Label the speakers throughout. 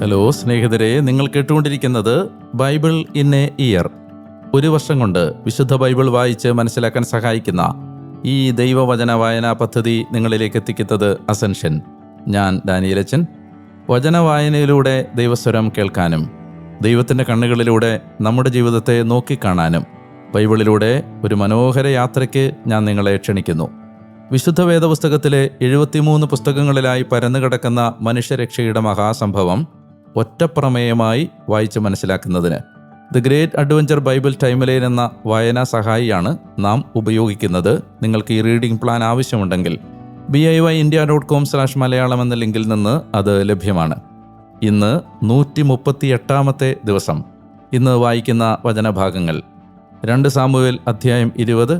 Speaker 1: Hello സ്നേഹിതരെ, നിങ്ങൾ കേട്ടുകൊണ്ടിരിക്കുന്നത് ബൈബിൾ ഇൻ എ ഇയർ. ഒരു വർഷം കൊണ്ട് വിശുദ്ധ ബൈബിൾ വായിച്ച് മനസ്സിലാക്കാൻ സഹായിക്കുന്ന ഈ ദൈവവചന വായനാ പദ്ധതി നിങ്ങളിലേക്ക് എത്തിക്കുന്നത് അസെൻഷൻ. ഞാൻ ഡാനിയലച്ചൻ. വചന വായനയിലൂടെ ദൈവസ്വരം കേൾക്കാനും ദൈവത്തിൻ്റെ കണ്ണുകളിലൂടെ നമ്മുടെ ജീവിതത്തെ നോക്കിക്കാണാനും ബൈബിളിലൂടെ ഒരു മനോഹര യാത്രയ്ക്ക് ഞാൻ നിങ്ങളെ ക്ഷണിക്കുന്നു. വിശുദ്ധ വേദപുസ്തകത്തിലെ 73 പുസ്തകങ്ങളിലായി പരന്നുകിടക്കുന്ന മനുഷ്യരക്ഷയുടെ മഹാസംഭവം ഒറ്റപ്രമേയമായി വായിച്ച് മനസ്സിലാക്കുന്നതിന് the great adventure Bible timeline എന്ന വായനാ സഹായിയാണ് നാം ഉപയോഗിക്കുന്നത്. നിങ്ങൾക്ക് ഈ റീഡിംഗ് പ്ലാൻ ആവശ്യമുണ്ടെങ്കിൽ BIYindia.com/മലയാളം എന്ന ലിങ്കിൽ നിന്ന് അത് ലഭ്യമാണ്. ഇന്ന് 138ാമത്തെ ദിവസം. ഇന്ന് വായിക്കുന്ന വചനഭാഗങ്ങൾ 2 സാമുവേൽ അധ്യായം 20,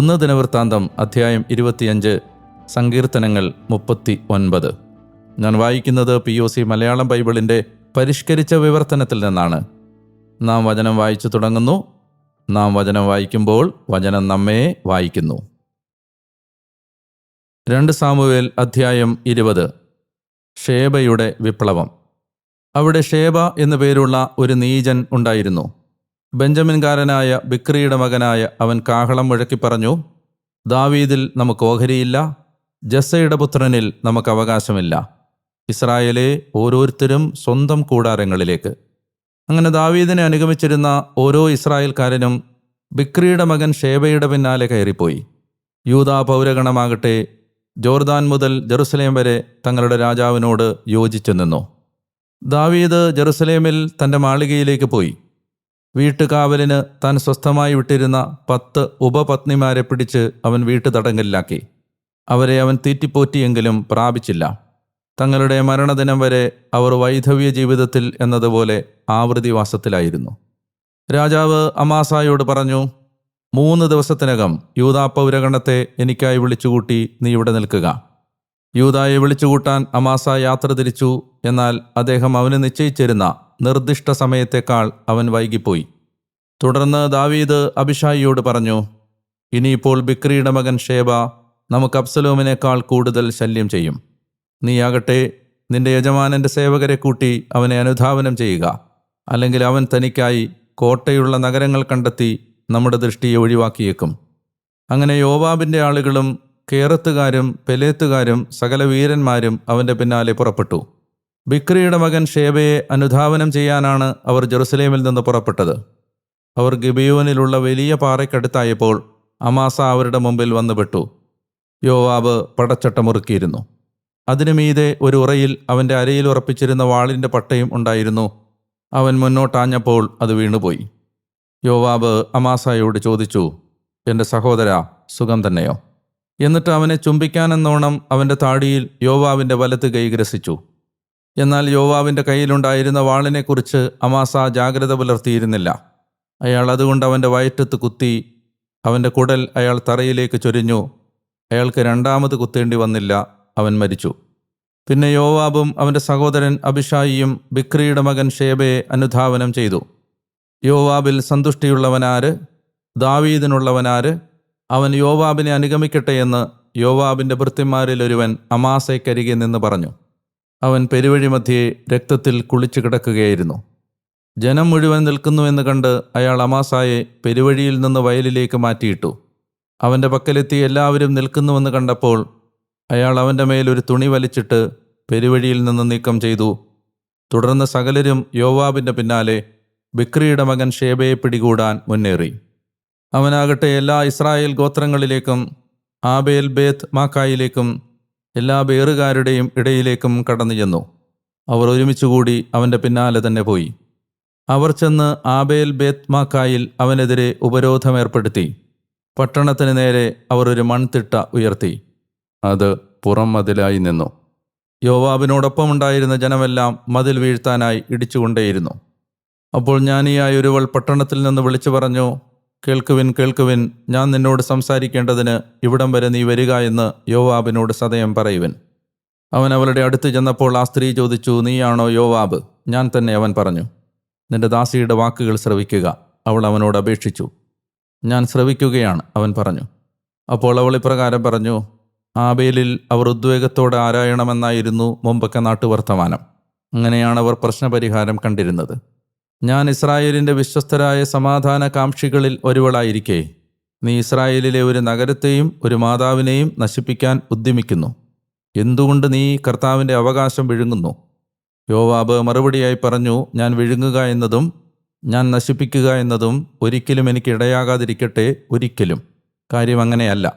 Speaker 1: 1 ദിനവൃത്താന്തം അധ്യായം 25, സങ്കീർത്തനങ്ങൾ 39. ഞാൻ വായിക്കുന്നത് POC മലയാളം ബൈബിളിൻ്റെ പരിഷ്കരിച്ച വിവർത്തനത്തിൽ നിന്നാണ്. നാം വചനം വായിച്ചു തുടങ്ങുന്നു. നാം വചനം വായിക്കുമ്പോൾ വചനം നമ്മെ വായിക്കുന്നു. 2 സാമുവേൽ അധ്യായം 20. ഷേബയുടെ വിപ്ലവം. അവിടെ ഷേബ എന്നു പേരുള്ള ഒരു നീചൻ ഉണ്ടായിരുന്നു. ബെഞ്ചമിൻകാരനായ ബിക്രിയുടെ മകനായ അവൻ കാഹളം മുഴക്കി പറഞ്ഞു, ദാവീദിൽ നമുക്ക് ഓഹരിയില്ല, ജസ്സയുടെ പുത്രനിൽ നമുക്ക് അവകാശമില്ല. ഇസ്രായേലെ, ഓരോരുത്തരും സ്വന്തം കൂടാരങ്ങളിലേക്ക്. അങ്ങനെ ദാവീദിനെ അനുഗമിച്ചിരുന്ന ഓരോ ഇസ്രായേൽക്കാരനും ബിക്രിയുടെ മകൻ ഷേബയുടെ പിന്നാലെ കയറിപ്പോയി. യൂദാ പൗരഗണമാകട്ടെ ജോർദാൻ മുതൽ ജെറുസലേം വരെ തങ്ങളുടെ രാജാവിനോട് യോജിച്ചു നിന്നു. ദാവീദ് ജെറുസലേമിൽ തൻ്റെ മാളികയിലേക്ക് പോയി. വീട്ടുകാവലിന് താൻ സ്വസ്ഥമായി വിട്ടിരുന്ന 10 ഉപപത്നിമാരെ പിടിച്ച് അവൻ വീട്ടുതടങ്കലിലാക്കി. അവരെ അവൻ തീറ്റിപ്പോറ്റിയെങ്കിലും പ്രാപിച്ചില്ല. തങ്ങളുടെ മരണദിനം വരെ അവർ വൈധവ്യ ജീവിതത്തിൽ എന്നതുപോലെ ആവൃത്തിവാസത്തിലായിരുന്നു. രാജാവ് അമാസായോട് പറഞ്ഞു, 3 ദിവസത്തിനകം യൂദാ പൗരഗണത്തെ എനിക്കായി വിളിച്ചുകൂട്ടി നീ ഇവിടെ നിൽക്കുക. യൂദായെ വിളിച്ചുകൂട്ടാൻ അമാസ യാത്ര തിരിച്ചു. എന്നാൽ അദ്ദേഹം അവന് നിശ്ചയിച്ചിരുന്ന നിർദ്ദിഷ്ട സമയത്തേക്കാൾ അവൻ വൈകിപ്പോയി. തുടർന്ന് ദാവീദ് അബിഷായിയോട് പറഞ്ഞു, ഇനിയിപ്പോൾ ബിക്രിയുടെ മകൻ ഷേബ നമുക്ക് അബ്സലോമിനേക്കാൾ കൂടുതൽ ശല്യം ചെയ്യും. നീയാകട്ടെ നിന്റെ യജമാനൻ്റെ സേവകരെ കൂട്ടി അവനെ അനുധാവനം ചെയ്യുക. അല്ലെങ്കിൽ അവൻ തനിക്കായി കോട്ടയുള്ള നഗരങ്ങൾ കണ്ടെത്തി നമ്മുടെ ദൃഷ്ടിയെ ഒഴിവാക്കിയേക്കും. അങ്ങനെ യോവാബിൻ്റെ ആളുകളും കേറത്തുകാരും പെലേത്തുകാരും സകല വീരന്മാരും അവൻ്റെ പിന്നാലെ പുറപ്പെട്ടു. ബിക്രിയുടെ മകൻ ഷേബയെ അനുധാവനം ചെയ്യാനാണ് അവർ ജെറുസലേമിൽ നിന്ന് പുറപ്പെട്ടത്. അവർ ഗിബെയോനിലുള്ള വലിയ പാറയ്ക്കടുത്തായപ്പോൾ അമാസ അവരുടെ മുമ്പിൽ വന്നുപെട്ടു. യോവാബ് പടച്ചട്ടമുറുക്കിയിരുന്നു. അതിനു മീതെ ഒരു ഉറയിൽ അവൻ്റെ അരയിൽ ഉറപ്പിച്ചിരുന്ന വാളിൻ്റെ പട്ടയും ഉണ്ടായിരുന്നു. അവൻ മുന്നോട്ടാഞ്ഞപ്പോൾ അത് വീണുപോയി. യോവാബ് അമാസായോട് ചോദിച്ചു, എൻ്റെ സഹോദരാ, സുഖം തന്നെയോ? എന്നിട്ട് അവനെ ചുംബിക്കാനെന്നോണം അവൻ്റെ താടിയിൽ യോവാബിൻ്റെ വലത്ത് കൈ ഗ്രസിച്ചു. എന്നാൽ യോവാബിൻ്റെ കയ്യിലുണ്ടായിരുന്ന വാളിനെക്കുറിച്ച് അമാസ ജാഗ്രത പുലർത്തിയിരുന്നില്ല. അയാൾ അതുകൊണ്ട് അവൻ്റെ വയറ്റത്ത് കുത്തി. അവൻ്റെ കുടൽ അയാൾ തറയിലേക്ക് ചൊരിഞ്ഞു. അയാൾക്ക് 2ാമത് കുത്തേണ്ടി വന്നില്ല. അവൻ മരിച്ചു. പിന്നെ യോവാബും അവൻ്റെ സഹോദരൻ അബിഷായിയും ബിക്രിയുടെ മകൻ ഷേബയെ അനുധാവനം ചെയ്തു. യോവാബിൽ സന്തുഷ്ടിയുള്ളവനാര്? ദാവീദിനുള്ളവനാര്? അവൻ യോവാബിനെ അനുഗമിക്കട്ടെ എന്ന് യോവാബിൻ്റെ ഭൃത്യന്മാരിൽ ഒരുവൻ അമാസയ്ക്കരികെ നിന്ന് പറഞ്ഞു. അവൻ പെരുവഴി മധ്യേ രക്തത്തിൽ കുളിച്ചു കിടക്കുകയായിരുന്നു. ജനം മുഴുവൻ നിൽക്കുന്നുവെന്ന് കണ്ട് അയാൾ അമാസായെ പെരുവഴിയിൽ നിന്ന് വയലിലേക്ക് മാറ്റിയിട്ടു. അവൻ്റെ പക്കലെത്തി എല്ലാവരും നിൽക്കുന്നുവെന്ന് കണ്ടപ്പോൾ അയാൾ അവൻ്റെ മേലൊരു തുണി വലിച്ചിട്ട് പെരുവഴിയിൽ നിന്ന് നീക്കം ചെയ്തു. തുടർന്ന് സകലരും യോവാബിൻ്റെ പിന്നാലെ ബിക്രിയുടെ മകൻ ഷേബയെ പിടികൂടാൻ മുന്നേറി. അവനാകട്ടെ എല്ലാ ഇസ്രായേൽ ഗോത്രങ്ങളിലേക്കും ആബേൽ ബേത്ത് മാക്കായിലേക്കും എല്ലാ ബേറുകാരുടെയും ഇടയിലേക്കും കടന്നു ചെന്നു. അവർ ഒരുമിച്ചുകൂടി അവൻ്റെ പിന്നാലെ തന്നെ പോയി. അവർ ചെന്ന് ആബേൽ ബേത്ത് മാക്കായിൽ അവനെതിരെ ഉപരോധമേർപ്പെടുത്തി. പട്ടണത്തിന് നേരെ അവർ ഒരു മൺതിട്ട ഉയർത്തി. അത് പുറം മതിലായി നിന്നു. യോവാബിനോടൊപ്പമുണ്ടായിരുന്ന ജനമെല്ലാം മതിൽ വീഴ്ത്താനായി ഇടിച്ചുകൊണ്ടേയിരുന്നു. അപ്പോൾ ജ്ഞാനിയായ ഒരുവൾ പട്ടണത്തിൽ നിന്ന് വിളിച്ചു പറഞ്ഞു, കേൾക്കുവിൻ, കേൾക്കുവിൻ, ഞാൻ നിന്നോട് സംസാരിക്കേണ്ടതിന് ഇവിടം വരെ നീ വരിക എന്ന് യോവാബിനോട് സദയം പറയുവിൻ. അവൻ അവളുടെ അടുത്ത് ചെന്നപ്പോൾ ആ സ്ത്രീ ചോദിച്ചു, നീയാണോ യോവാബ്? ഞാൻ തന്നെ, അവൻ പറഞ്ഞു. നിന്റെ ദാസിയുടെ വാക്കുകൾ ശ്രവിക്കുക, അവൾ അവനോട് അപേക്ഷിച്ചു. ഞാൻ ശ്രവിക്കുകയാണ്, അവൻ പറഞ്ഞു. അപ്പോൾ അവൾ ഇപ്രകാരം പറഞ്ഞു, ആബേലിൽ അവർ ഉദ്വേഗത്തോടെ ആരായണമെന്നായിരുന്നു മുമ്പൊക്കെ നാട്ടുവർത്തമാനം. അങ്ങനെയാണ് അവർ പ്രശ്നപരിഹാരം കണ്ടിരുന്നത്. ഞാൻ ഇസ്രായേലിൻ്റെ വിശ്വസ്തരായ സമാധാനകാംക്ഷികളിൽ ഒരുവളായിരിക്കെ നീ ഇസ്രായേലിലെ ഒരു നഗരത്തെയും ഒരു മാതാവിനെയും നശിപ്പിക്കാൻ ഉദ്യമിക്കുന്നു. എന്തുകൊണ്ട് നീ കർത്താവിൻ്റെ അവകാശം വിഴുങ്ങുന്നു? യോവാബ് മറുപടിയായി പറഞ്ഞു, ഞാൻ വിഴുങ്ങുക എന്നതും ഞാൻ നശിപ്പിക്കുക എന്നതും ഒരിക്കലും എനിക്ക് ഇടയാകാതിരിക്കട്ടെ, ഒരിക്കലും. കാര്യം അങ്ങനെയല്ല.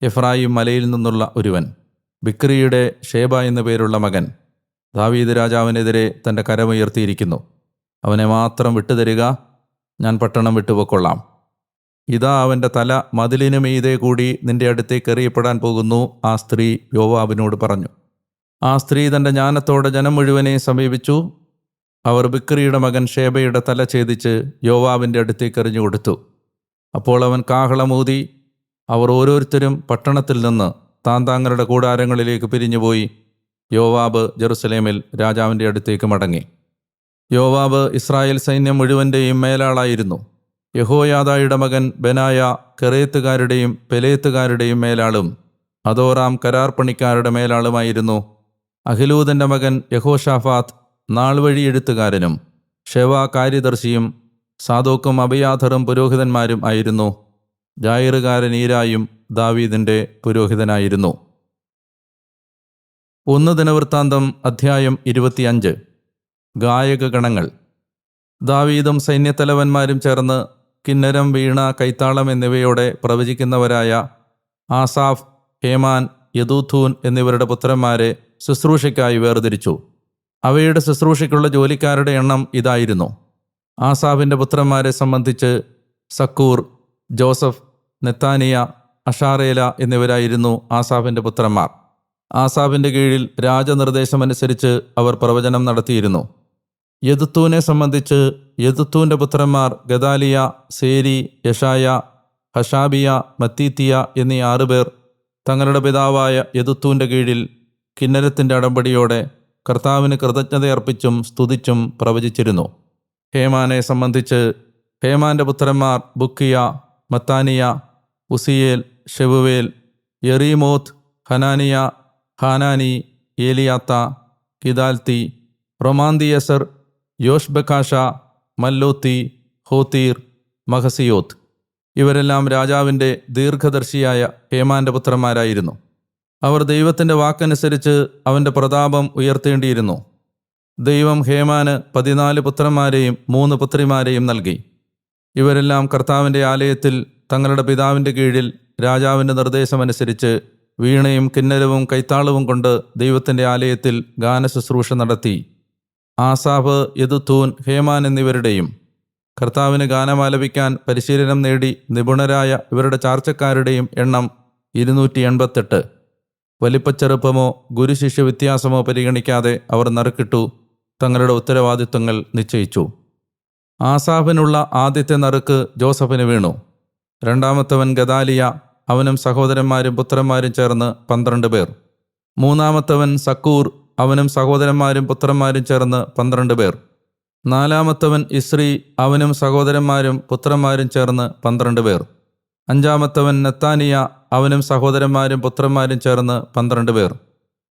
Speaker 1: എഫ്രായിം മലയിൽ നിന്നുള്ള ഒരുവൻ, ബിക്രിയുടെ ഷേബ എന്നു പേരുള്ള മകൻ, ദാവീദ് രാജാവിനെതിരെ തൻ്റെ കരമുയർത്തിയിരിക്കുന്നു. അവനെ മാത്രം വിട്ടുതരിക, ഞാൻ പട്ടണം വിട്ടുപൊക്കൊള്ളാം. ഇതാ അവൻ്റെ തല മതിലിനു മീതെ കൂടി നിന്റെ അടുത്തേക്ക് എറിയപ്പെടാൻ പോകുന്നു. ആ സ്ത്രീ യോവാബിനോട് പറഞ്ഞു. ആ സ്ത്രീ തൻ്റെ ജ്ഞാനത്തോടെ ജനം മുഴുവനെ സമീപിച്ചു. അവർ ബിക്രിയുടെ മകൻ ഷേബയുടെ തല ഛേദിച്ച് യോവാബിൻ്റെ അടുത്തേക്ക് എറിഞ്ഞു കൊടുത്തു. അപ്പോൾ അവൻ കാഹളമൂതി. അവർ ഓരോരുത്തരും പട്ടണത്തിൽ നിന്ന് താന്താങ്ങളുടെ കൂടാരങ്ങളിലേക്ക് പിരിഞ്ഞുപോയി. യോവാബ് ജെറുസലേമിൽ രാജാവിൻ്റെ അടുത്തേക്ക് മടങ്ങി. യോവാബ് ഇസ്രായേൽ സൈന്യം മുഴുവൻ്റെയും മേലാളായിരുന്നു. യഹോയാദായുടെ മകൻ ബെനായ കെറേത്തുകാരുടെയും പെലേത്തുകാരുടെയും മേലാളും അദോറാം കരാർ പണിക്കാരുടെ മേലാളുമായിരുന്നു. അഹിലൂദിൻ്റെ മകൻ യഹോഷാഫാത്ത് നാൾവഴി എഴുത്തുകാരനും ഷെവ കാര്യദർശിയും സാദോക്കും അബിയാഥറും പുരോഹിതന്മാരും ആയിരുന്നു. ജായിറുകാരൻ ഈരായും ദാവീദിൻ്റെ പുരോഹിതനായിരുന്നു. 1 ദിനവൃത്താന്തം അധ്യായം 25. ഗായകഗണങ്ങൾ. ദാവീദും സൈന്യത്തലവന്മാരും ചേർന്ന് കിന്നരം, വീണ, കൈത്താളം എന്നിവയോടെ പ്രവചിക്കുന്നവരായ ആസാഫ്, ഹേമാൻ, യദൂഥൂൻ എന്നിവരുടെ പുത്രന്മാരെ ശുശ്രൂഷയ്ക്കായി വേർതിരിച്ചു. അവയുടെ ശുശ്രൂഷയ്ക്കുള്ള ജോലിക്കാരുടെ എണ്ണം ഇതായിരുന്നു. ആസാഫിൻ്റെ പുത്രന്മാരെ സംബന്ധിച്ച് സക്കൂർ, ജോസഫ്, നെത്താനിയ, അഷാറേല എന്നിവരായിരുന്നു ആസാഫിൻ്റെ പുത്രന്മാർ. ആസാഫിൻ്റെ കീഴിൽ രാജനിർദ്ദേശമനുസരിച്ച് അവർ പ്രവചനം നടത്തിയിരുന്നു. യദുത്തൂനെ സംബന്ധിച്ച് യദുത്തൂൻ്റെ പുത്രന്മാർ ഗദാലിയ, സേരി, യഷായ, ഹഷാബിയ, മത്തീത്തിയ എന്നീ 6 പേർ തങ്ങളുടെ പിതാവായ യദുത്തൂൻ്റെ കീഴിൽ കിന്നരത്തിൻ്റെ അടമ്പടിയോടെ കർത്താവിന് കൃതജ്ഞതയർപ്പിച്ചും സ്തുതിച്ചും പ്രവചിച്ചിരുന്നു. ഹേമാനെ സംബന്ധിച്ച് ഹേമാൻ്റെ പുത്രന്മാർ ബുക്കിയ, മത്താനിയ, ഉസിയേൽ, ഷെബുവേൽ, യെറീമോത്ത്, ഹനാനിയ, ഹാനാനി, ഏലിയാത്ത, കിദാൽത്തി, റൊമാന്തിയസർ, യോഷ്ബെക്കാഷ, മല്ലോത്തി, ഹോത്തീർ, മഹസിയോത്ത്. ഇവരെല്ലാം രാജാവിൻ്റെ ദീർഘദർശിയായ ഹേമാൻ്റെ പുത്രന്മാരായിരുന്നു. അവർ ദൈവത്തിൻ്റെ വാക്കനുസരിച്ച് അവൻ്റെ പ്രതാപം ഉയർത്തേണ്ടിയിരുന്നു. ദൈവം ഹേമാന് 14 പുത്രന്മാരെയും 3 പുത്രിമാരെയും നൽകി. ഇവരെല്ലാം കർത്താവിൻ്റെ ആലയത്തിൽ തങ്ങളുടെ പിതാവിൻ്റെ കീഴിൽ രാജാവിൻ്റെ നിർദ്ദേശമനുസരിച്ച് വീണയും കിന്നരവും കൈത്താളവും കൊണ്ട് ദൈവത്തിൻ്റെ ആലയത്തിൽ ഗാനശുശ്രൂഷ നടത്തി. ആസാഫ്, യദുത്തൂൻ, ഹേമാൻ എന്നിവരുടെയും കർത്താവിന് ഗാനമാലപിക്കാൻ പരിശീലനം നേടി നിപുണരായ ഇവരുടെ ചാർച്ചക്കാരുടെയും എണ്ണം 288. വലിപ്പച്ചെറുപ്പമോ ഗുരുശിഷ്യ വ്യത്യാസമോ പരിഗണിക്കാതെ അവർ നറുക്കിട്ടു തങ്ങളുടെ ഉത്തരവാദിത്വങ്ങൾ നിശ്ചയിച്ചു. ആസാഫിനുള്ള ആദ്യത്തെ നറുക്ക് ജോസഫിന് വീണു. രണ്ടാമത്തവൻ ഗദാലിയ, അവനും സഹോദരന്മാരും പുത്രന്മാരും ചേർന്ന് 12 പേർ. മൂന്നാമത്തവൻ സക്കൂർ, അവനും സഹോദരന്മാരും പുത്രന്മാരും ചേർന്ന് 12 പേർ. നാലാമത്തവൻ ഇസ്രി, അവനും സഹോദരന്മാരും പുത്രന്മാരും ചേർന്ന് 12 പേർ. അഞ്ചാമത്തവൻ നെത്താനിയ, അവനും സഹോദരന്മാരും പുത്രന്മാരും ചേർന്ന് 12 പേർ.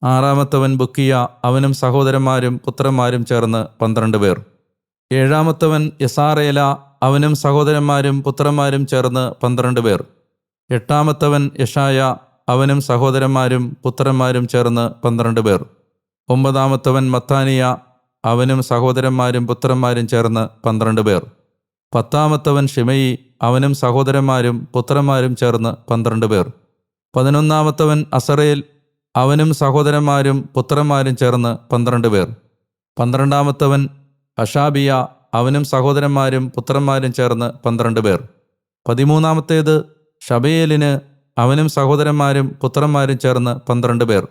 Speaker 1: ആറാമത്തവൻ ബുക്കിയ, അവനും സഹോദരന്മാരും പുത്രന്മാരും ചേർന്ന് 12 പേർ. ഏഴാമത്തവൻ യസാറേല, അവനും സഹോദരന്മാരും പുത്രന്മാരും ചേർന്ന് 12 പേർ. എട്ടാമത്തവൻ യഷായ, അവനും സഹോദരന്മാരും പുത്രന്മാരും ചേർന്ന് 12 പേർ. ഒമ്പതാമത്തവൻ മത്താനിയ, അവനും സഹോദരന്മാരും പുത്രന്മാരും ചേർന്ന് 12 പേർ. പത്താമത്തവൻ ഷിമയി, അവനും സഹോദരന്മാരും പുത്രന്മാരും ചേർന്ന് 12 പേർ. 11ാമത്തവൻ അസറേൽ, അവനും സഹോദരന്മാരും പുത്രന്മാരും ചേർന്ന് 12 പേർ. 12ാമത്തവൻ ഹഷാബിയ, അവനും സഹോദരന്മാരും പുത്രന്മാരും ചേർന്ന് 12 പേർ. 13ാമത്തേത് ഷബയേലിന്, അവനും സഹോദരന്മാരും പുത്രന്മാരും ചേർന്ന് 12 പേർ.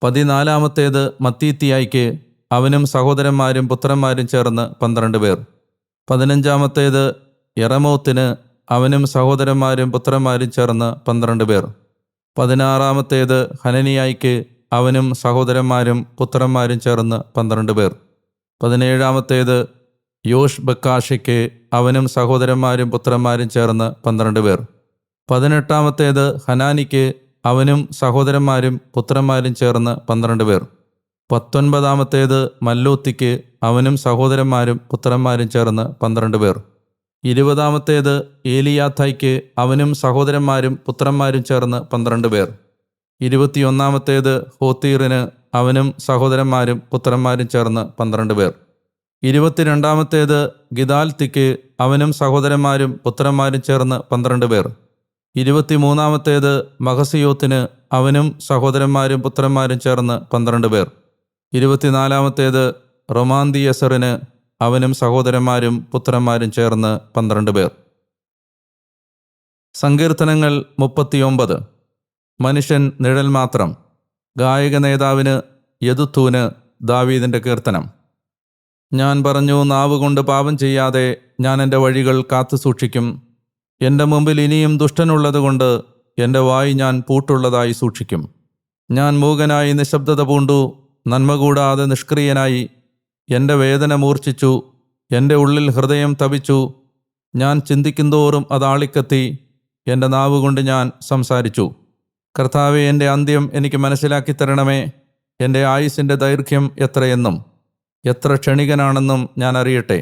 Speaker 1: 14ാമത്തേത് മത്തീത്തിയായ്ക്ക്, അവനും സഹോദരന്മാരും പുത്രന്മാരും ചേർന്ന് 12 പേർ. 15ാമത്തേത് യെറമോത്തിന്, അവനും സഹോദരന്മാരും പുത്രന്മാരും ചേർന്ന് 12 പേർ. 16ാമത്തേത് ഹനനിയായ്ക്ക്, അവനും സഹോദരന്മാരും പുത്രന്മാരും ചേർന്ന് 12 പേർ. 17ാമത്തേത് യോഷ്ബെക്കാഷയ്ക്ക്, അവനും സഹോദരന്മാരും പുത്രന്മാരും ചേർന്ന് 12 പേർ. 18ാമത്തേത് ഹനാനിക്ക്, അവനും സഹോദരന്മാരും പുത്രന്മാരും ചേർന്ന് 12 പേർ. 19-ാമത്തേത് മല്ലൂത്തിക്ക്, അവനും സഹോദരന്മാരും പുത്രന്മാരും ചേർന്ന് 12 പേർ. 20-ാമത്തേത് ഏലിയാഥായ്ക്ക്, അവനും സഹോദരന്മാരും പുത്രന്മാരും ചേർന്ന് 12 പേർ. 21-ാമത്തേത് ഹോത്തീറിന്, അവനും സഹോദരന്മാരും പുത്രന്മാരും ചേർന്ന് 12 പേർ. 22-ാമത്തേത് ഗിദാൽത്തിക്ക്, അവനും സഹോദരന്മാരും പുത്രന്മാരും ചേർന്ന് 12 പേർ. 23-ാമത്തേത് മഹസിയോത്തിന്, അവനും സഹോദരന്മാരും പുത്രന്മാരും ചേർന്ന് 12 പേർ. 24-ാമത്തേത് റൊമാന്തിയസറിന്, അവനും സഹോദരന്മാരും പുത്രന്മാരും ചേർന്ന് 12 പേർ. സങ്കീർത്തനങ്ങൾ 39. മനുഷ്യൻ നിഴൽ മാത്രം. ഗായക നേതാവിന് യദുത്തൂന് ദാവീദിൻ്റെ കീർത്തനം. ഞാൻ പറഞ്ഞു, നാവുകൊണ്ട് പാപം ചെയ്യാതെ ഞാൻ എൻ്റെ വഴികൾ കാത്തു സൂക്ഷിക്കും. എൻ്റെ മുമ്പിൽ ഇനിയും ദുഷ്ടനുള്ളതുകൊണ്ട് എൻ്റെ വായ് ഞാൻ പൂട്ടുള്ളതായി സൂക്ഷിക്കും. ഞാൻ മൂകനായി നിശബ്ദത പൂണ്ടു, നന്മ കൂടാതെ നിഷ്ക്രിയനായി. എൻ്റെ വേദന മൂർച്ഛിച്ചു, എൻ്റെ ഉള്ളിൽ ഹൃദയം തപിച്ചു. ഞാൻ ചിന്തിക്കുന്തോറും അത് ആളിക്കത്തി, എൻ്റെ നാവുകൊണ്ട് ഞാൻ സംസാരിച്ചു. കർത്താവേ, എൻ്റെ അന്ത്യം എനിക്ക് മനസ്സിലാക്കി തരണമേ. എൻ്റെ ആയുസ്സിൻ്റെ ദൈർഘ്യം എത്രയെന്നും എത്ര ക്ഷണികനാണെന്നും ഞാൻ അറിയട്ടെ.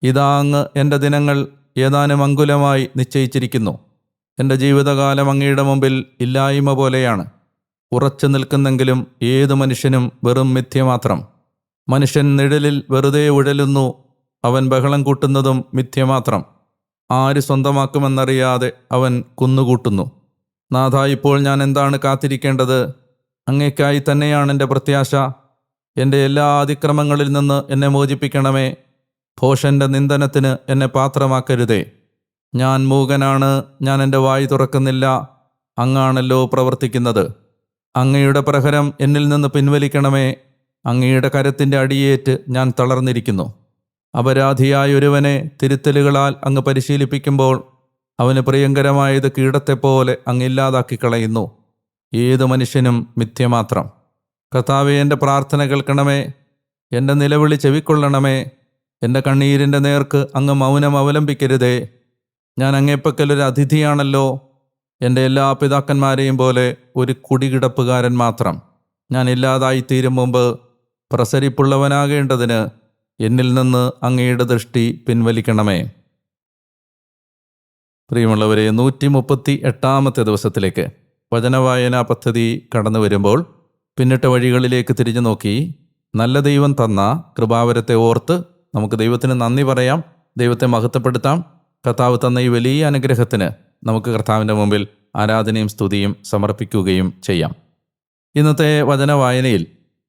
Speaker 1: ഇതാ, അങ്ങ് എൻ്റെ ദിനങ്ങൾ ഏതാനും അങ്കുലമായി നിശ്ചയിച്ചിരിക്കുന്നു. എൻ്റെ ജീവിതകാലം അങ്ങയുടെ മുമ്പിൽ ഇല്ലായ്മ പോലെയാണ്. ഉറച്ചു നിൽക്കുന്നെങ്കിലും ഏതു മനുഷ്യനും വെറും മിഥ്യ മാത്രം. മനുഷ്യൻ നിഴലിൽ വെറുതെ ഉഴലുന്നു, അവൻ ബഹളം കൂട്ടുന്നതും മിഥ്യ മാത്രം. ആര് സ്വന്തമാക്കുമെന്നറിയാതെ അവൻ കുന്നുകൂട്ടുന്നു. നാഥാ, ഇപ്പോൾ ഞാൻ എന്താണ് കാത്തിരിക്കേണ്ടത്? അങ്ങേക്കായി തന്നെയാണ് എൻ്റെ പ്രത്യാശ. എൻ്റെ എല്ലാ അതിക്രമങ്ങളിൽ നിന്ന് എന്നെ മോചിപ്പിക്കണമേ. ഭോഷൻ്റെ നിന്ദനത്തിന് എന്നെ പാത്രമാക്കരുതേ. ഞാൻ മൂകനാണ്, ഞാൻ എൻ്റെ വായ് തുറക്കുന്നില്ല. അങ്ങാണല്ലോ പ്രവർത്തിക്കുന്നത്. അങ്ങയുടെ പ്രഹരം എന്നിൽ നിന്ന് പിൻവലിക്കണമേ. അങ്ങയുടെ കരത്തിൻ്റെ അടിയേറ്റ് ഞാൻ തളർന്നിരിക്കുന്നു. അപരാധിയായ ഒരുവനെ തിരുത്തലുകളാൽ അങ്ങ് പരിശീലിപ്പിക്കുമ്പോൾ അവന് പ്രിയങ്കരമായത് കീടത്തെപ്പോലെ അങ്ങ് ഇല്ലാതാക്കി കളയുന്നു. ഏതു മനുഷ്യനും മിഥ്യ മാത്രം. കർത്താവേ, എൻ്റെ പ്രാർത്ഥന കേൾക്കണമേ. എൻ്റെ നിലവിളി ചെവിക്കൊള്ളണമേ. എൻ്റെ കണ്ണീരിൻ്റെ നേർക്ക് അങ്ങ് മൗനം അവലംബിക്കരുതേ. ഞാൻ അങ്ങേപ്പക്കലൊരു അതിഥിയാണല്ലോ. എൻ്റെ എല്ലാ പിതാക്കന്മാരെയും പോലെ ഒരു കുടികിടപ്പുകാരൻ മാത്രം. ഞാൻ ഇല്ലാതായിത്തീരും മുമ്പ് പ്രസരിപ്പുള്ളവനാകേണ്ടതിന് എന്നിൽ നിന്ന് അങ്ങയുടെ ദൃഷ്ടി പിൻവലിക്കണമേ. പ്രിയമുള്ളവരെ, 138-ാമത്തെ ദിവസത്തിലേക്ക് വചനവായനാ പദ്ധതി കടന്നു വരുമ്പോൾ പിന്നിട്ട വഴികളിലേക്ക് തിരിഞ്ഞു നോക്കി നല്ല ദൈവം തന്ന കൃപാവരത്തെ ഓർത്ത് നമുക്ക് ദൈവത്തിന് നന്ദി പറയാം, ദൈവത്തെ മഹത്വപ്പെടുത്താം. കർത്താവ് തന്ന ഈ വലിയ അനുഗ്രഹത്തിന് നമുക്ക് കർത്താവിൻ്റെ മുമ്പിൽ ആരാധനയും സ്തുതിയും സമർപ്പിക്കുകയും ചെയ്യാം. ഇന്നത്തെ വചനവായനയിൽ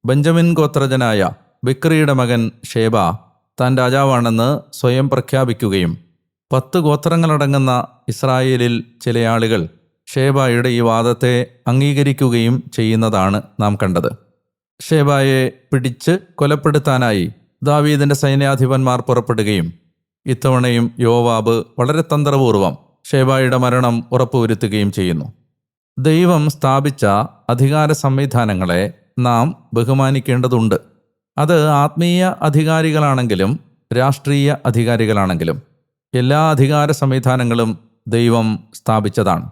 Speaker 1: ബെഞ്ചമിൻ ഗോത്രജനായ ബിക്രിയുടെ മകൻ ഷേബ താൻ രാജാവാണെന്ന് സ്വയം പ്രഖ്യാപിക്കുകയും 10 ഗോത്രങ്ങളടങ്ങുന്ന ഇസ്രായേലിൽ ചില ആളുകൾ ഷേബായുടെ ഈ വാദത്തെ അംഗീകരിക്കുകയും ചെയ്യുന്നതാണ് നാം കണ്ടത്. ഷേബായെ പിടിച്ച് കൊലപ്പെടുത്താനായി ദാവീദിൻ്റെ സൈന്യാധിപന്മാർ പുറപ്പെടുകയും ഇത്തവണയും യോവാബ് വളരെ തന്ത്രപൂർവം ഷേബായുടെ മരണം ഉറപ്പുവരുത്തുകയും ചെയ്യുന്നു. ദൈവം സ്ഥാപിച്ച അധികാര സംവിധാനങ്ങളെ നാം ബഹുമാനിക്കേണ്ടതുണ്ട്. അത് ആത്മീയ അധികാരികളാണെങ്കിലും രാഷ്ട്രീയ അധികാരികളാണെങ്കിലും എല്ലാ അധികാര സംവിധാനങ്ങളും ദൈവം സ്ഥാപിച്ചതാണ്.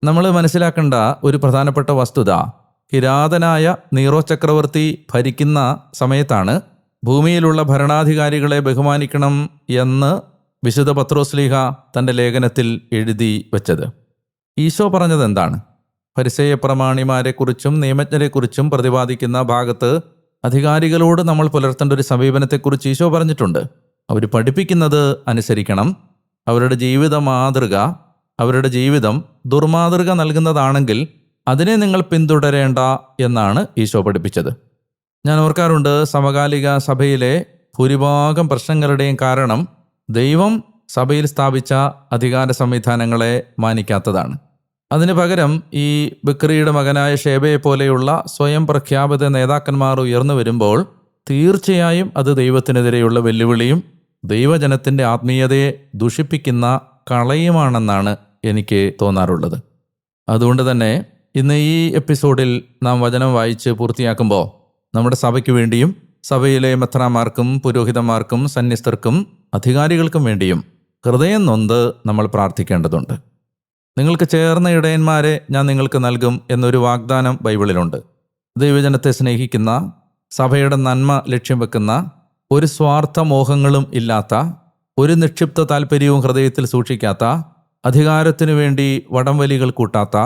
Speaker 1: നമ്മൾ മനസ്സിലാക്കേണ്ട ഒരു പ്രധാനപ്പെട്ട വസ്തുത, കിരാതനായ നീറോ ചക്രവർത്തി ഭരിക്കുന്ന സമയത്താണ് ഭൂമിയിലുള്ള ഭരണാധികാരികളെ ബഹുമാനിക്കണം എന്ന് വിശുദ്ധ പത്രോസ്ലീഹ തൻ്റെ ലേഖനത്തിൽ എഴുതി വച്ചത്. ഈശോ പറഞ്ഞത് എന്താണ്? ഫരിസേയ പ്രമാണിമാരെക്കുറിച്ചും നിയമജ്ഞരെക്കുറിച്ചും പ്രതിപാദിക്കുന്ന ഭാഗത്ത് അധികാരികളോട് നമ്മൾ പുലർത്തേണ്ട ഒരു സമീപനത്തെക്കുറിച്ച് ഈശോ പറഞ്ഞിട്ടുണ്ട്. അവർ പഠിപ്പിക്കുന്നത് അനുസരിക്കണം. അവരുടെ ജീവിത മാതൃക, അവരുടെ ജീവിതം ദുർമാതൃക നൽകുന്നതാണെങ്കിൽ അതിനെ നിങ്ങൾ പിന്തുടരേണ്ട എന്നാണ് ഈശോ പഠിപ്പിച്ചത്. ഞാൻ ഓർക്കാറുണ്ട്, സമകാലിക സഭയിലെ ഭൂരിഭാഗം പ്രശ്നങ്ങളുടെയും കാരണം ദൈവം സഭയിൽ സ്ഥാപിച്ച അധികാര സംവിധാനങ്ങളെ മാനിക്കാത്തതാണ്. അതിനു പകരം ഈ ബിക്രിയുടെ മകനായ ഷേബയെ പോലെയുള്ള സ്വയം പ്രഖ്യാപിത നേതാക്കന്മാർ ഉയർന്നു വരുമ്പോൾ തീർച്ചയായും അത് ദൈവത്തിനെതിരെയുള്ള വെല്ലുവിളിയും ദൈവജനത്തിൻ്റെ ആത്മീയതയെ ദുഷിപ്പിക്കുന്ന കളയുമാണെന്നാണ് എനിക്ക് തോന്നാറുള്ളത്. അതുകൊണ്ട് തന്നെ ഇന്ന് ഈ എപ്പിസോഡിൽ നാം വചനം വായിച്ച് പൂർത്തിയാക്കുമ്പോൾ നമ്മുടെ സഭയ്ക്ക് വേണ്ടിയും സഭയിലെ മെത്രാന്മാർക്കും പുരോഹിതന്മാർക്കും സന്യസ്തർക്കും അധികാരികൾക്കും വേണ്ടിയും ഹൃദയം നൊന്ത് നമ്മൾ പ്രാർത്ഥിക്കേണ്ടതുണ്ട്. നിങ്ങൾക്ക് ചേർന്ന ഇടയന്മാരെ ഞാൻ നിങ്ങൾക്ക് നൽകും എന്നൊരു വാഗ്ദാനം ബൈബിളിലുണ്ട്. ദൈവജനത്തെ സ്നേഹിക്കുന്ന സഭയുടെ നന്മ ലക്ഷ്യം വെക്കുന്ന, ഒരു സ്വാർത്ഥ മോഹങ്ങളും ഇല്ലാത്ത, ഒരു നിക്ഷിപ്ത താല്പര്യവും ഹൃദയത്തിൽ സൂക്ഷിക്കാത്ത, അധികാരത്തിനു വേണ്ടി വടംവലികൾ കൂട്ടാത്ത,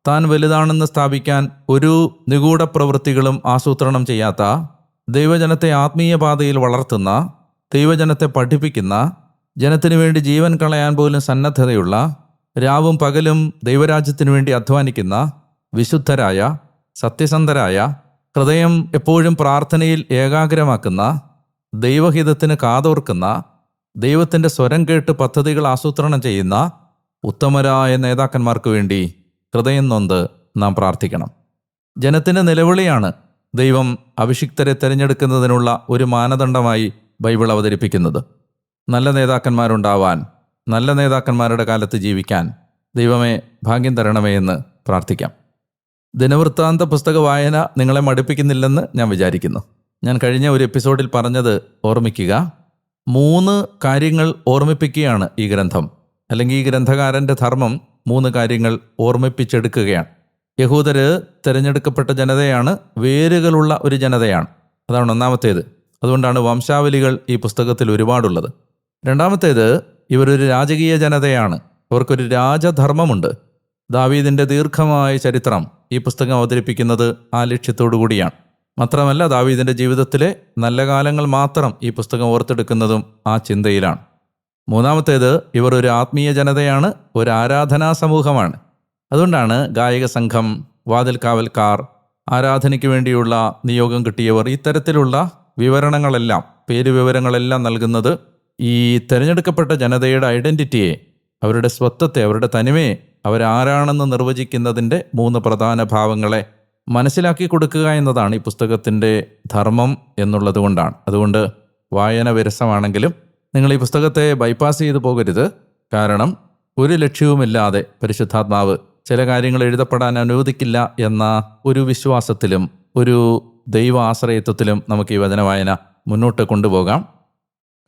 Speaker 1: താൻ വലുതാണെന്ന് സ്ഥാപിക്കാൻ ഒരു നിഗൂഢ പ്രവൃത്തികളും ആസൂത്രണം ചെയ്യാത്ത, ദൈവജനത്തെ ആത്മീയ പാതയിൽ വളർത്തുന്ന, ദൈവജനത്തെ പഠിപ്പിക്കുന്ന, ജനത്തിനു വേണ്ടി ജീവൻ കളയാൻ പോലും സന്നദ്ധതയുള്ള, രാവും പകലും ദൈവരാജ്യത്തിനു വേണ്ടി അധ്വാനിക്കുന്ന, വിശുദ്ധരായ, സത്യസന്ധരായ, ഹൃദയം എപ്പോഴും പ്രാർത്ഥനയിൽ ഏകാഗ്രമാക്കുന്ന, ദൈവഹിതത്തിന് കാതോർക്കുന്ന, ദൈവത്തിൻ്റെ സ്വരം കേട്ട് പദ്ധതികൾ ആസൂത്രണം ചെയ്യുന്ന ഉത്തമരായ നേതാക്കന്മാർക്ക് വേണ്ടി ഹൃദയം നൊന്ത് നാം പ്രാർത്ഥിക്കണം. ജനത്തിൻ്റെ നിലവിളിയാണ് ദൈവം അഭിഷിക്തരെ തിരഞ്ഞെടുക്കുന്നതിനുള്ള ഒരു മാനദണ്ഡമായി ബൈബിൾ അവതരിപ്പിക്കുന്നത്. നല്ല നേതാക്കന്മാരുണ്ടാവാൻ, നല്ല നേതാക്കന്മാരുടെ കാലത്ത് ജീവിക്കാൻ ദൈവമേ ഭാഗ്യം തരണമേ എന്ന് പ്രാർത്ഥിക്കാം. ദിനവൃത്താന്ത പുസ്തക വായന നിങ്ങളെ മടുപ്പിക്കുന്നില്ലെന്ന് ഞാൻ വിചാരിക്കുന്നു. ഞാൻ കഴിഞ്ഞ ഒരു എപ്പിസോഡിൽ പറഞ്ഞത് ഓർമ്മിക്കുക. 3 കാര്യങ്ങൾ ഓർമ്മിപ്പിക്കുകയാണ് ഈ ഗ്രന്ഥം, അല്ലെങ്കിൽ ഈ ഗ്രന്ഥകാരൻ്റെ ധർമ്മം 3 കാര്യങ്ങൾ ഓർമ്മിപ്പിച്ചെടുക്കുകയാണ്. യഹൂദര് തിരഞ്ഞെടുക്കപ്പെട്ട ജനതയാണ്, വേരുകളുള്ള ഒരു ജനതയാണ്. അതാണ് ഒന്നാമത്തേത്. അതുകൊണ്ടാണ് വംശാവലികൾ ഈ പുസ്തകത്തിൽ ഒരുപാടുള്ളത്. രണ്ടാമത്തേത്, ഇവരൊരു രാജകീയ ജനതയാണ്, അവർക്കൊരു രാജധർമ്മമുണ്ട്. ദാവീദിൻ്റെ ദീർഘമായ ചരിത്രം ഈ പുസ്തകം അവതരിപ്പിക്കുന്നത് ആ ലക്ഷ്യത്തോടു കൂടിയാണ്. മാത്രമല്ല, ദാവീദിൻ്റെ ജീവിതത്തിലെ നല്ല കാലങ്ങൾ മാത്രം ഈ പുസ്തകം ഓർത്തെടുക്കുന്നതും ആ ചിന്തയിലാണ്. മൂന്നാമത്തേത്, ഇവർ ഒരു ആത്മീയ ജനതയാണ്, ഒരു ആരാധനാ സമൂഹമാണ്. അതുകൊണ്ടാണ് ഗായക സംഘം, വാതിൽ കാവൽക്കാർ, ആരാധനയ്ക്ക് വേണ്ടിയുള്ള നിയോഗം കിട്ടിയവർ, ഇത്തരത്തിലുള്ള വിവരണങ്ങളെല്ലാം, പേരുവിവരങ്ങളെല്ലാം നൽകുന്നത് ഈ തിരഞ്ഞെടുക്കപ്പെട്ട ജനതയുടെ ഐഡൻറ്റിറ്റിയെ, അവരുടെ സ്വത്വത്തെ, അവരുടെ തനിമയെ, അവരാരാണെന്ന് നിർവചിക്കുന്നതിൻ്റെ 3 പ്രധാന ഭാവങ്ങളെ മനസ്സിലാക്കി കൊടുക്കുക എന്നതാണ് ഈ പുസ്തകത്തിൻ്റെ ധർമ്മം എന്നുള്ളത് കൊണ്ടാണ്. അതുകൊണ്ട് വായന വിരസമാണെങ്കിലും നിങ്ങൾ ഈ പുസ്തകത്തെ ബൈപ്പാസ് ചെയ്തു പോകരുത്. കാരണം ഒരു ലക്ഷ്യവുമില്ലാതെ പരിശുദ്ധാത്മാവ് ചില കാര്യങ്ങൾ എഴുതപ്പെടാൻ അനുവദിക്കില്ല എന്ന ഒരു വിശ്വാസത്തിലും ഒരു ദൈവ ആശ്രയത്വത്തിലും നമുക്ക് ഈ വചന വായന മുന്നോട്ട് കൊണ്ടുപോകാം.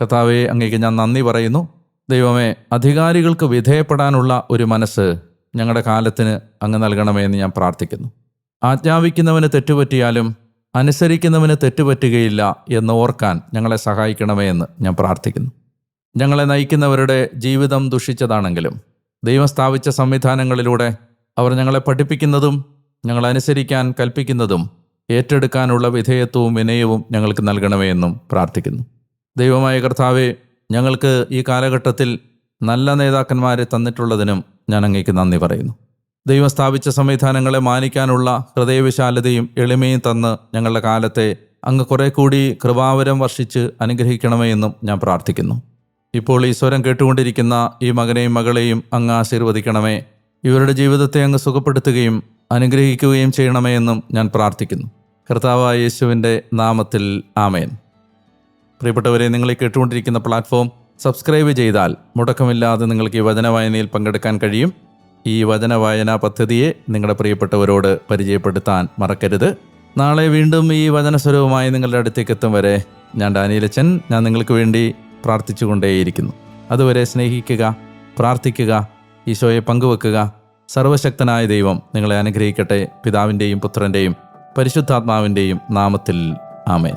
Speaker 1: കർത്താവേ, അങ്ങേക്ക് ഞാൻ നന്ദി പറയുന്നു. ദൈവമേ, അധികാരികൾക്ക് വിധേയപ്പെടാനുള്ള ഒരു മനസ്സ് ഞങ്ങളുടെ കാലത്തിന് അങ്ങ് നൽകണമേ എന്ന് ഞാൻ പ്രാർത്ഥിക്കുന്നു. ആജ്ഞാപിക്കുന്നവന് തെറ്റുപറ്റിയാലും അനുസരിക്കുന്നവന് തെറ്റുപറ്റുകയില്ല എന്ന് ഓർക്കാൻ ഞങ്ങളെ സഹായിക്കണമേ എന്ന് ഞാൻ പ്രാർത്ഥിക്കുന്നു. ഞങ്ങളെ നയിക്കുന്നവരുടെ ജീവിതം ദുഷിച്ചതാണെങ്കിലും ദൈവം സ്ഥാപിച്ച സംവിധാനങ്ങളിലൂടെ അവർ ഞങ്ങളെ പഠിപ്പിക്കുന്നതും ഞങ്ങളനുസരിക്കാൻ കൽപ്പിക്കുന്നതും ഏറ്റെടുക്കാനുള്ള വിധേയത്വവും വിനയവും ഞങ്ങൾക്ക് നൽകണമേ എന്നും പ്രാർത്ഥിക്കുന്നു. ദൈവമായ കർത്താവെ, ഞങ്ങൾക്ക് ഈ കാലഘട്ടത്തിൽ നല്ല നേതാക്കന്മാരെ തന്നിട്ടുള്ളതിനും ഞാൻ അങ്ങേക്ക് നന്ദി പറയുന്നു. ദൈവം സ്ഥാപിച്ച സംവിധാനങ്ങളെ മാനിക്കാനുള്ള ഹൃദയവിശാലതയും എളിമയും തന്ന് ഞങ്ങളുടെ കാലത്തെ അങ്ങ് കുറെ കൂടി കൃപാവരം വർഷിച്ച് അനുഗ്രഹിക്കണമേ എന്നും ഞാൻ പ്രാർത്ഥിക്കുന്നു. ഇപ്പോൾ ഈ സ്വരം കേട്ടുകൊണ്ടിരിക്കുന്ന ഈ മകനെയും മകളെയും അങ്ങ് ആശീർവദിക്കണമേ. ഇവരുടെ ജീവിതത്തെ അങ്ങ് സുഖപ്പെടുത്തുകയും അനുഗ്രഹിക്കുകയും ചെയ്യണമേ എന്നും ഞാൻ പ്രാർത്ഥിക്കുന്നു. കർത്താവായ യേശുവിൻ്റെ നാമത്തിൽ ആമേൻ. പ്രിയപ്പെട്ടവരെ, നിങ്ങൾ ഈ കേട്ടുകൊണ്ടിരിക്കുന്ന പ്ലാറ്റ്ഫോം സബ്സ്ക്രൈബ് ചെയ്താൽ മുടക്കമില്ലാതെ നിങ്ങൾക്ക് ഈ വചന വായനയിൽ പങ്കെടുക്കാൻ കഴിയും. ഈ വചന വായനാ പദ്ധതിയെ നിങ്ങളുടെ പ്രിയപ്പെട്ടവരോട് പരിചയപ്പെടുത്താൻ മറക്കരുത്. നാളെ വീണ്ടും ഈ വചനസ്വരവുമായി നിങ്ങളുടെ അടുത്തേക്ക് എത്തും വരെ ഞാൻ ഡാനിയലച്ചൻ, ഞാൻ നിങ്ങൾക്ക് വേണ്ടി പ്രാർത്ഥിച്ചുകൊണ്ടേയിരിക്കുന്നു. അതുവരെ സ്നേഹിക്കുക, പ്രാർത്ഥിക്കുക, ഈശോയെ പങ്കുവെക്കുക. സർവശക്തനായ ദൈവം നിങ്ങളെ അനുഗ്രഹിക്കട്ടെ. പിതാവിൻ്റെയും പുത്രൻ്റെയും പരിശുദ്ധാത്മാവിൻ്റെയും നാമത്തിൽ ആമേൻ.